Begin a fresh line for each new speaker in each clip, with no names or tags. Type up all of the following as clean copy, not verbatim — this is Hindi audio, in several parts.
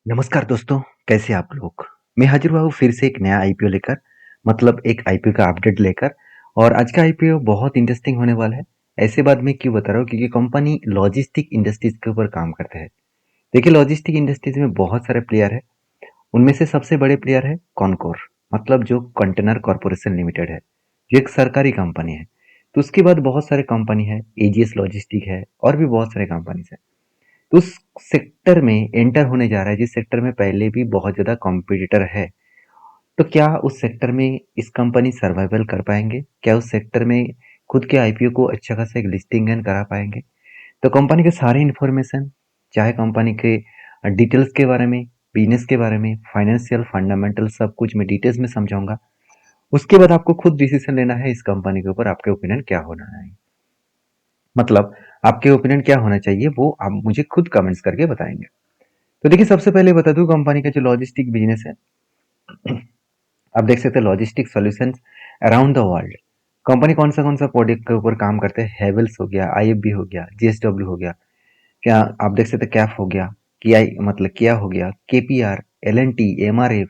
नमस्कार दोस्तों, कैसे आप लोग? मैं हाज़िर हुआ हूँ फिर से एक नया आईपीओ लेकर, मतलब एक आईपीओ का अपडेट लेकर। और आज का आईपीओ बहुत इंटरेस्टिंग होने वाला है। ऐसे बात मैं क्यों बता रहा हूँ, क्योंकि कंपनी लॉजिस्टिक इंडस्ट्रीज के ऊपर काम करता है। देखिए, लॉजिस्टिक इंडस्ट्रीज में बहुत सारे प्लेयर है। उनमें से सबसे बड़े प्लेयर है कॉनकोर, मतलब जो कंटेनर कॉरपोरेशन लिमिटेड है, जो एक सरकारी कंपनी है। तो उसके बाद बहुत सारे कंपनी है, एजीएस लॉजिस्टिक है और भी बहुत सारे कंपनीज है। तो उस सेक्टर में एंटर होने जा रहा है जिस सेक्टर में पहले भी बहुत ज़्यादा कॉम्पिटिटर है। तो क्या उस सेक्टर में इस कंपनी सर्वाइवल कर पाएंगे? क्या उस सेक्टर में खुद के आईपीओ को अच्छा खासा एक लिस्टिंग करा पाएंगे? तो कंपनी के सारे इन्फॉर्मेशन, चाहे कंपनी के डिटेल्स के बारे में, बिजनेस के बारे में, फाइनेंशियल फंडामेंटल, सब कुछ मैं डिटेल्स में समझाऊंगा। उसके बाद आपको खुद डिसीजन लेना है इस कंपनी के ऊपर आपके ओपिनियन क्या होना है। मतलब आपके ओपिनियन क्या होना चाहिए वो आप मुझे खुद कमेंट्स करके बताएंगे। तो देखिए, सबसे पहले बता दूं कंपनी का जो लॉजिस्टिक बिजनेस है। आप देख सकते हैं logistic solutions around the world. Company कौन सा प्रोडक्ट के ऊपर काम करते हैं? हेवल्स हो गया, आईएफबी हो गया, जीएसडब्ल्यू हो गया, क्या आप देख सकते हैं कैफ हो गया, किया मतलब किया हो गया, केपीआर, एलएनटी, एमआरएफ।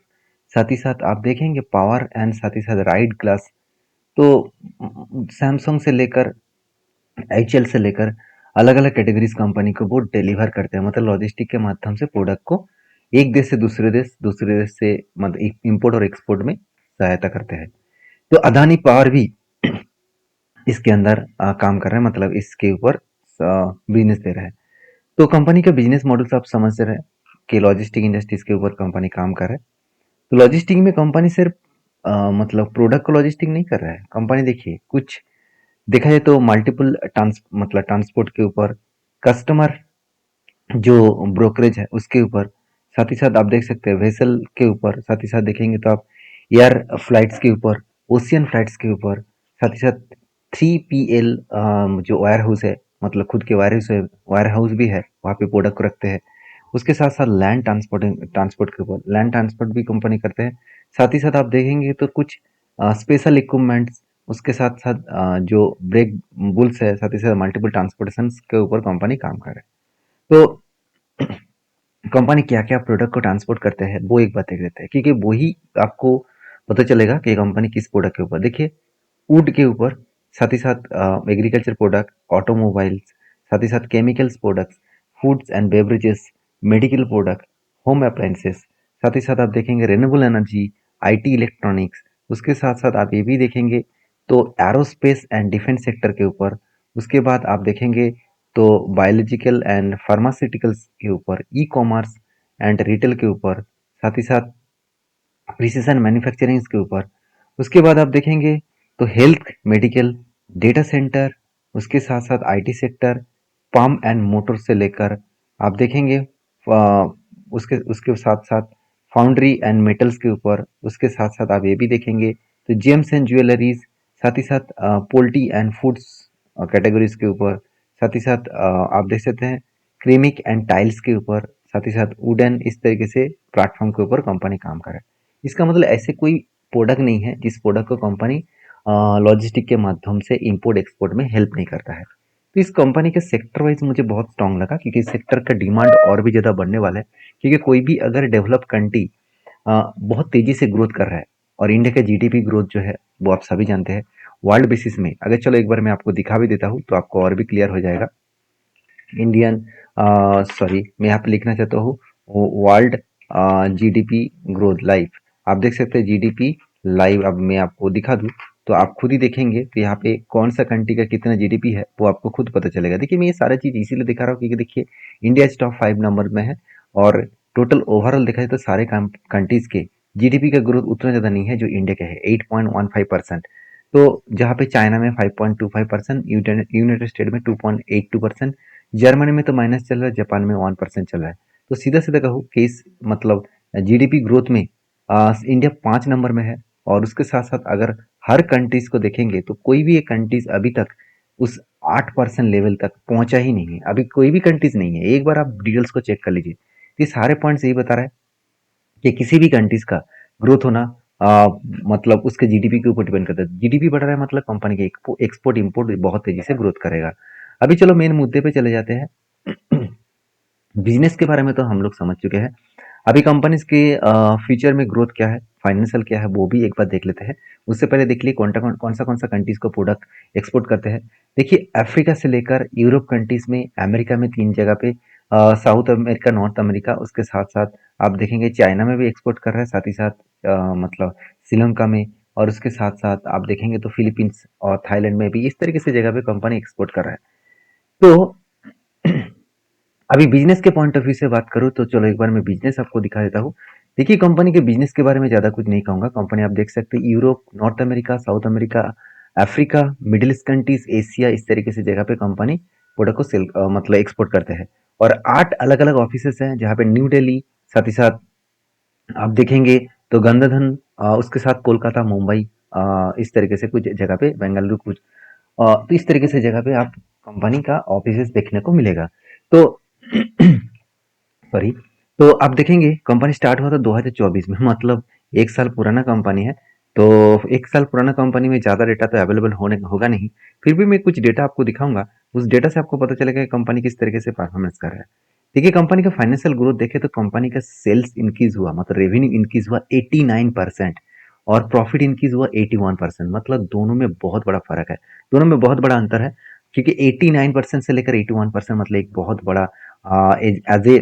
साथ ही साथ आप देखेंगे पावर एंड साथ ही साथ राइड ग्लास। तो सैमसंग से लेकर एचएल से लेकर अलग अलग कैटेगरीज कंपनी को वो डिलीवर करते हैं, मतलब लॉजिस्टिक के माध्यम से प्रोडक्ट को एक देश से दूसरे देश से मतलब इंपोर्ट और एक्सपोर्ट में सहायता करते हैं। तो अदानी पावर भी इसके अंदर काम कर रहे हैं, मतलब इसके ऊपर बिजनेस दे रहा है। तो कंपनी का बिजनेस मॉडल से आप समझ रहे हैं कि लॉजिस्टिक इंडस्ट्रीज के ऊपर कंपनी काम कर रहा है। तो लॉजिस्टिक में कंपनी सिर्फ मतलब प्रोडक्ट को लॉजिस्टिक नहीं कर रहा है। कंपनी देखिए, कुछ देखा जाए तो मल्टीपल मतलब ट्रांसपोर्ट के ऊपर, कस्टमर जो ब्रोकरेज है उसके ऊपर, साथ ही साथ आप देख सकते हैं वेसल के ऊपर, साथ ही साथ देखेंगे तो आप एयर फ्लाइट्स के ऊपर, ओशियन फ्लाइट्स के ऊपर, साथ ही साथ 3PL जो वायर हाउस है, मतलब खुद के वायर हाउस भी है, वहाँ पे प्रोडक्ट को रखते हैं। उसके साथ साथ लैंड ट्रांसपोर्ट के ऊपर लैंड ट्रांसपोर्ट भी कंपनी करते हैं। साथ ही साथ आप देखेंगे तो कुछ स्पेशल इक्विपमेंट्स, उसके साथ साथ जो ब्रेक बुल्स है, साथ ही साथ मल्टीपल ट्रांसपोर्टेशन के ऊपर कंपनी काम कर रहा है। तो कंपनी क्या-क्या प्रोडक्ट को ट्रांसपोर्ट करते हैं, वो एक बात देख लेते हैं, क्योंकि वही आपको पता चलेगा कि कंपनी किस प्रोडक्ट के ऊपर। देखिए, वुड के ऊपर, साथ ही साथ एग्रीकल्चर प्रोडक्ट, ऑटोमोबाइल्स, साथ ही साथ chemicals products, foods and beverages, medical product, home appliances, साथ ही साथ आप देखेंगे रिन्यूएबल एनर्जी, आईटी इलेक्ट्रॉनिक्स। उसके साथ-साथ आप ये भी देखेंगे तो एरोस्पेस एंड डिफेंस सेक्टर के ऊपर। उसके बाद आप देखेंगे तो बायोलॉजिकल एंड फार्मास्यूटिकल्स के ऊपर, ई-कॉमर्स एंड रिटेल के ऊपर, साथ ही साथ प्रिसिशन मैन्युफैक्चरिंग के ऊपर। उसके बाद आप देखेंगे तो हेल्थ, मेडिकल, डेटा सेंटर, उसके साथ साथ IT sector, palm and motor से लेकर आप देखेंगे उसके उसके साथ साथ फाउंड्री एंड मेटल्स के ऊपर। उसके साथ साथ आप ये भी देखेंगे तो जेम्स एंड ज्वेलरीज, साथ ही साथ पोल्ट्री एंड फूड्स कैटेगरीज के ऊपर, साथ ही साथ आप देख सकते हैं क्रेमिक एंड टाइल्स के ऊपर, साथ ही साथ वुडन, इस तरीके से प्लेटफॉर्म के ऊपर कंपनी काम करे। इसका मतलब ऐसे कोई प्रोडक्ट नहीं है जिस प्रोडक्ट को कंपनी लॉजिस्टिक के माध्यम से इंपोर्ट एक्सपोर्ट में हेल्प नहीं करता है। तो इस कंपनी के सेक्टर वाइज मुझे बहुत स्ट्रांग लगा, क्योंकि इस सेक्टर का डिमांड और भी ज़्यादा बढ़ने वाला है। क्योंकि कोई भी अगर डेवलप कंट्री बहुत तेजी से ग्रोथ कर रहा है, और इंडिया का जीडीपी ग्रोथ जो है वो आप सभी जानते हैं वर्ल्ड बेसिस में। अगर चलो एक बार मैं आपको दिखा भी देता हूँ तो आपको और भी क्लियर हो जाएगा। इंडियन सॉरी, मैं यहाँ पे लिखना चाहता हूँ वर्ल्ड जीडीपी ग्रोथ लाइव। आप देख सकते हैं जीडीपी लाइव। अब मैं आपको दिखा दूँ तो आप खुद ही देखेंगे तो यहाँ पे कौन सा कंट्री का कितना जीडीपी है वो आपको खुद पता चलेगा। देखिए, मैं ये सारा चीज़ इसीलिए दिखा रहा हूँ क्योंकि देखिए, इंडिया टॉप 5 नंबर में है। और टोटल ओवरऑल देखा जाए तो सारे कंट्रीज के जीडीपी का ग्रोथ उतना ज़्यादा नहीं है जो इंडिया का है, 8.15%। तो जहाँ पे चाइना में 5.25%, यूनाइटेड स्टेट में 2.82%, जर्मनी में तो माइनस चल रहा है, जापान में 1% चल रहा है। तो सीधा सीधा कहूँ कि इस मतलब जीडीपी ग्रोथ में इंडिया 5 नंबर में है। और उसके साथ साथ अगर हर कंट्रीज को देखेंगे तो कोई भी एक कंट्रीज अभी तक उस 8% लेवल तक पहुंचा ही नहीं है। अभी कोई भी कंट्रीज नहीं है। एक बार आप डिटेल्स को चेक कर लीजिए। ये सारे पॉइंट्स यही बता रहा है कि किसी भी कंट्रीज का ग्रोथ होना मतलब उसके जीडीपी के ऊपर डिपेंड करता है। जीडीपी बढ़ रहा है मतलब कंपनी के एक्सपोर्ट इंपोर्ट बहुत तेजी से ग्रोथ करेगा। अभी चलो मेन मुद्दे पे चले जाते हैं। बिजनेस के बारे में तो हम लोग समझ चुके हैं। अभी कंपनीज के फ्यूचर में ग्रोथ क्या है, फाइनेंशियल क्या है, वो भी एक बार देख लेते हैं। उससे पहले देख लिए कौन सा कंट्रीज को प्रोडक्ट एक्सपोर्ट करते हैं। देखिए अफ्रीका से लेकर यूरोप कंट्रीज में, अमेरिका में 3 जगह पे, साउथ अमेरिका, नॉर्थ अमेरिका, उसके साथ-साथ आप देखेंगे चाइना में भी एक्सपोर्ट कर रहा है, साथ ही साथ मतलब श्रीलंका में, और उसके साथ-साथ आप देखेंगे तो फिलीपींस और थाईलैंड में भी इस तरीके से जगह पे कंपनी एक्सपोर्ट कर रहा है। तो अभी बिजनेस के पॉइंट ऑफ व्यू से बात करूँ तो चलो एक बार मैं बिजनेस आपको दिखा देता हूँ। देखिए कंपनी के बिजनेस के बारे में ज़्यादा कुछ नहीं कहूँगा। कंपनी आप देख सकते हैं Europe, north America, south America, Africa, middle east countries, Asia, इस तरीके से जगह पे कंपनी प्रोडक्ट को मतलब एक्सपोर्ट करते हैं। और 8 अलग-अलग ऑफिसेस हैं जहाँ पे न्यू दिल्ली, साथ ही साथ आप देखेंगे तो गंगाधन, उसके साथ कोलकाता, मुंबई, इस तरीके से कुछ जगह पे बेंगलुरु कुछ, तो इस तरीके से जगह पे आप कंपनी का ऑफिसेस देखने को मिलेगा। तो सॉरी, तो आप देखेंगे कंपनी स्टार्ट हुआ था 2024 में, मतलब 1 साल पुराना कंपनी है। तो 1 साल पुराना कंपनी में ज़्यादा डेटा तो अवेलेबल होने होगा नहीं। फिर भी मैं कुछ डेटा आपको दिखाऊँगा, उस डेटा से आपको पता चलेगा कि कंपनी किस तरीके से परफॉर्मेंस कर रहा है। देखिए कंपनी का फाइनेंशियल ग्रोथ देखें तो कंपनी का सेल्स इंक्रीज़ हुआ, मतलब रेवेन्यू इंक्रीज़ हुआ 89% और प्रॉफिट इंक्रीज़ हुआ 81%, मतलब दोनों में बहुत बड़ा फ़र्क है। दोनों में बहुत बड़ा अंतर है, क्योंकि 89% से लेकर 81% मतलब एक बहुत बड़ा एज ए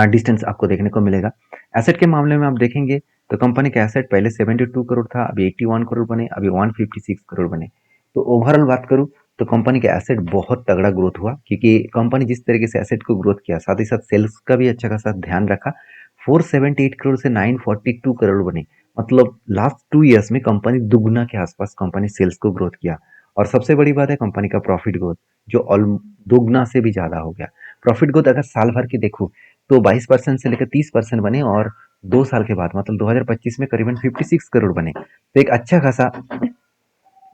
डिस्टेंस आपको देखने को मिलेगा। एसेट के मामले में आप देखेंगे तो कंपनी का एसेट पहले 72 करोड़ था, अभी 81 करोड़ बने, अभी 156 करोड़ बने। तो ओवरऑल बात करूँ तो कंपनी का एसेट बहुत तगड़ा ग्रोथ हुआ, क्योंकि कंपनी जिस तरीके से एसेट को ग्रोथ किया, साथ ही साथ सेल्स का भी अच्छा खासा ध्यान रखा। 478 करोड़ से 942 करोड़ बने, मतलब लास्ट 2 ईयर्स में कंपनी दुगना के आसपास कंपनी सेल्स को ग्रोथ किया। और सबसे बड़ी बात है कंपनी का प्रॉफिट ग्रोथ, जो ऑल दोगुना से भी ज़्यादा हो गया। प्रॉफिट ग्रोथ अगर साल भर की देखूँ तो 22% से लेकर 30% बने, और 2 साल के बाद मतलब 2025 में करीबन 56 करोड़ बने। तो एक अच्छा खासा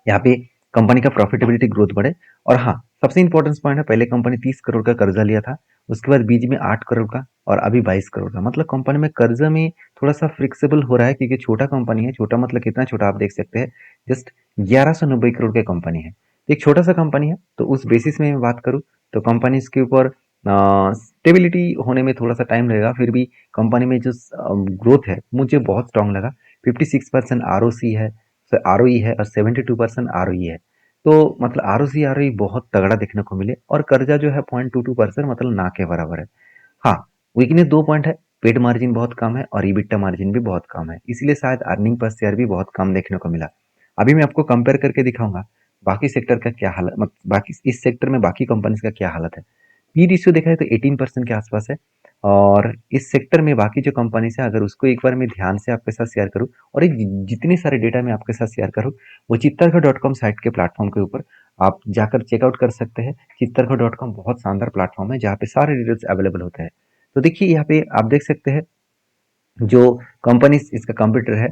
यहाँ पे कंपनी का प्रॉफिटेबिलिटी ग्रोथ बढ़े। और हाँ, सबसे इंपॉर्टेंट पॉइंट है, पहले कंपनी 30 करोड़ का कर्जा लिया था, उसके बाद बीच में 8 करोड़ का, और अभी 22 करोड़ का, मतलब कंपनी में कर्जा में थोड़ा सा फ्लेक्सिबल हो रहा है, क्योंकि छोटा कंपनी है। छोटा मतलब कितना छोटा आप देख सकते हैं, जस्ट 1190 करोड़ की कंपनी है। तो एक छोटा सा कंपनी है, तो उस बेसिस में मैं बात करूँ तो कंपनी इसके ऊपर स्टेबिलिटी होने में थोड़ा सा टाइम लगेगा, फिर भी कंपनी में जो ग्रोथ है मुझे बहुत स्ट्रांग लगा। 56% आर है, आर है, और 72% आर है। तो मतलब आर बहुत तगड़ा देखने को मिले, और कर्जा जो है 0.22%, मतलब ना के बराबर है। हाँ, वीकनेस 2 पॉइंट है, पेड मार्जिन बहुत कम है और ईबिटा मार्जिन भी बहुत कम है, इसलिए शायद अर्निंग पर शेयर भी बहुत कम देखने को मिला। अभी मैं आपको कंपेयर करके दिखाऊंगा बाकी सेक्टर का क्या हालत, मतलब बाकी इस सेक्टर में बाकी कंपनीज का क्या हालत है। पी रेशियो देखा है तो 18% के आसपास है। और इस सेक्टर में बाकी जो कंपनीज है, अगर उसको एक बार मैं ध्यान से आपके साथ शेयर करूँ, और ये जितने सारे डेटा मैं आपके साथ शेयर करूँ, वो चित्तरगढ़.com साइट के प्लेटफॉर्म के ऊपर आप जाकर चेकआउट कर सकते हैं। चित्तरगढ़.com बहुत शानदार प्लेटफॉर्म है जहाँ पे सारे डिटेल्स अवेलेबल होते हैं। तो देखिए यहाँ पे आप देख सकते हैं जो कंपनी इसका कंप्यूटर है,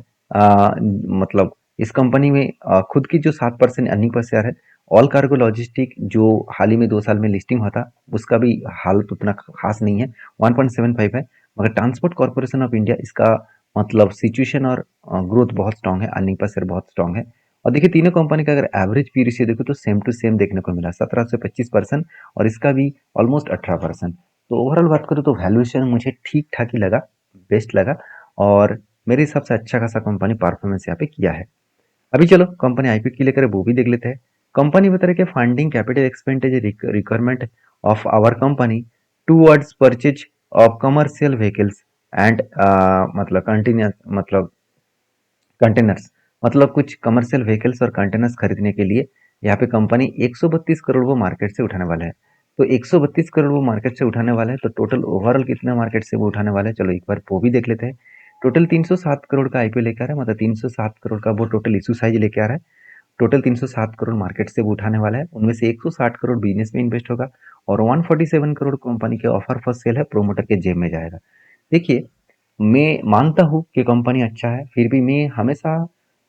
मतलब इस कंपनी में खुद की जो 7% अर्निंग पर शेयर है। ऑल कार्गो लॉजिस्टिक जो हाल ही में 2 साल में लिस्टिंग हुआ था, उसका भी हालत उतना खास नहीं है, 1.75 है। मगर ट्रांसपोर्ट कॉर्पोरेशन ऑफ इंडिया, इसका मतलब सिचुएशन और ग्रोथ बहुत स्ट्रांग है, अर्निंग पर शेयर बहुत स्ट्रांग है। और देखिए तीनों कंपनी का अगर एवरेज पी रेशियो देखो तो सेम टू सेम देखने को मिला, 17 से 25%, और इसका भी ऑलमोस्ट 18%। तो ओवरऑल बात करूँ तो वैल्यूएशन मुझे ठीक ठाक ही लगा, बेस्ट लगा, और मेरे हिसाब से अच्छा खासा कंपनी परफॉर्मेंस यहाँ पे किया है। अभी चलो कंपनी आईपीओ की लेकर वो भी देख लेते हैं। कंपनी बता रही है कि funding capital expenditure requirement of our company towards purchase of commercial vehicles and मतलब कंटिन्यूस, मतलब कंटेनर्स, मतलब कुछ कमर्शियल व्हीकल्स और कंटेनर्स खरीदने के लिए यहाँ पे कंपनी 132 करोड़ वो मार्केट से उठाने वाला है। तो 132 करोड़ वो मार्केट से उठाने वाला है, तो टोटल ओवरऑल कितना मार्केट से वो उठाने वाला है, चलो एक बार वो भी देख लेते हैं। टोटल 307 करोड़ का आईपीओ लेकर आ रहा है, मतलब 307 करोड़ का वो टोटल इशू साइज लेके आ रहा है। टोटल 307 करोड़ मार्केट से वो उठाने वाला है, उनमें से 160 करोड़ बिजनेस में इन्वेस्ट होगा, और 147 करोड़ कंपनी के ऑफर फॉर सेल है, प्रोमोटर के जेब में जाएगा। देखिए मैं मानता हूँ कि कंपनी अच्छा है, फिर भी मैं हमेशा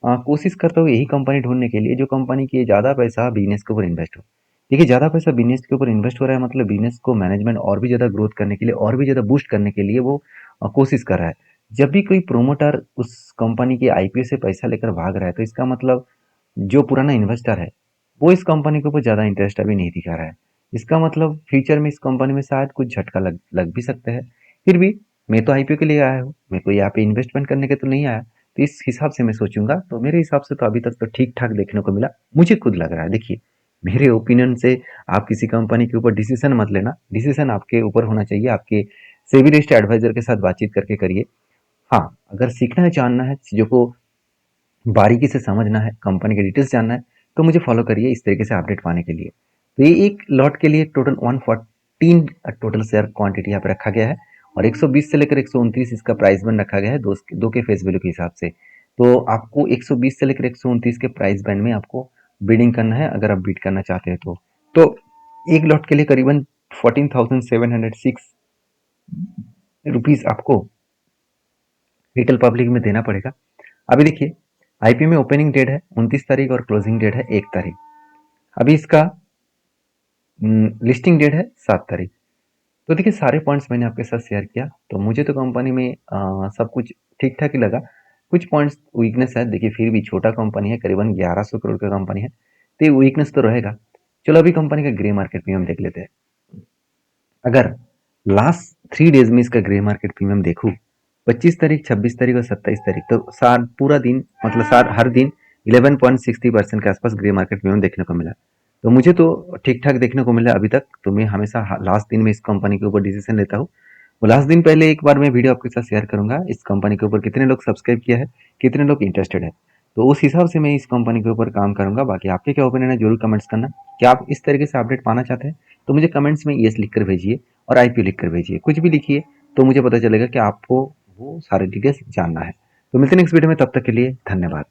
कोशिश करता हूँ यही कंपनी ढूंढने के लिए जो कंपनी की ज़्यादा पैसा बिजनेस के ऊपर इन्वेस्ट हो। देखिए ज़्यादा पैसा बिजनेस के ऊपर इन्वेस्ट हो रहा है, मतलब बिजनेस को मैनेजमेंट और भी ज़्यादा ग्रोथ करने के लिए, और भी ज़्यादा बूस्ट करने के लिए वो कोशिश कर रहा है। जब भी कोई प्रोमोटर उस कंपनी के आईपीओ से पैसा लेकर भाग रहा है, तो इसका मतलब जो पुराना इन्वेस्टर है वो इस कंपनी के ऊपर ज़्यादा इंटरेस्ट अभी नहीं दिखा रहा है। इसका मतलब फ्यूचर में इस कंपनी में शायद कुछ झटका लग लग भी सकता है। फिर भी मैं तो आईपीओ के लिए आया हूँ, मैं कोई यहाँ पे इन्वेस्टमेंट करने के तो नहीं आया। तो इस हिसाब से मैं सोचूंगा, तो मेरे हिसाब से तो अभी तक तो ठीक ठाक देखने को मिला, मुझे खुद लग रहा है। देखिए, मेरे ओपिनियन से आप किसी कंपनी के ऊपर डिसीजन मत लेना, डिसीजन आपके ऊपर होना चाहिए, आपके सेबी एडवाइजर के साथ बातचीत करके करिए। हाँ, अगर सीखना है, जानना है, चीज़ों को बारीकी से समझना है, कंपनी के डिटेल्स जानना है, तो मुझे फॉलो करिए इस तरीके से अपडेट पाने के लिए। तो ये एक लॉट के लिए टोटल 114 टोटल शेयर क्वांटिटी यहाँ पे रखा गया है, और 120 से लेकर 129 इसका प्राइस बैंड रखा गया है, दो के फेस वैल्यू के हिसाब से। तो आपको 120 से लेकर 129 के प्राइस बैंड में आपको बिडिंग करना है, अगर आप बीट करना चाहते हैं तो एक लॉट के लिए करीबन 14,706 रुपीज आपको रिटेल पब्लिक में देना पड़ेगा। अभी देखिए, आईपीओ में ओपनिंग डेट है 29 तारीख और क्लोजिंग डेट है 1 तारीख। अभी इसका लिस्टिंग डेट है 7 तारीख। तो देखिए, सारे पॉइंट्स मैंने आपके साथ शेयर किया, तो मुझे तो कंपनी में सब कुछ ठीक ठाक ही लगा। कुछ पॉइंट्स वीकनेस है, देखिए फिर भी छोटा कंपनी है, करीबन 1100 करोड़ का कंपनी है, तो ये वीकनेस तो रहेगा। चलो अभी कंपनी का ग्रे मार्केट प्रीमियम देख लेते हैं। अगर लास्ट 3 डेज में इसका ग्रे मार्केट प्रीमियम देखूँ, 25 तारीख, 26 तारीख और 27 तारीख, तो सार पूरा दिन, मतलब हर दिन 11.60% के आसपास ग्रे मार्केट प्रीमियम देखने को मिला। तो मुझे तो ठीक ठाक देखने को मिला अभी तक। तो मैं हमेशा लास्ट दिन में इस कंपनी के ऊपर डिसीजन लेता हूँ। वो लास्ट दिन पहले एक बार मैं वीडियो आपके साथ शेयर करूंगा, इस कंपनी के ऊपर कितने लोग सब्सक्राइब किया है, कितने लोग इंटरेस्टेड है, तो उस हिसाब से मैं इस कंपनी के ऊपर काम करूंगा। बाकी आपके क्या ओपिनियन है जरूर कमेंट्स करना। क्या आप इस तरीके से अपडेट पाना चाहते हैं, तो मुझे कमेंट्स में यस लिख कर भेजिए, और आईपीओ लिख कर भेजिए, कुछ भी लिखिए, तो मुझे पता चलेगा कि आपको वो सारे डिटेल्स जानना है। तो मिलते हैं नेक्स्ट वीडियो में, तब तक के लिए धन्यवाद।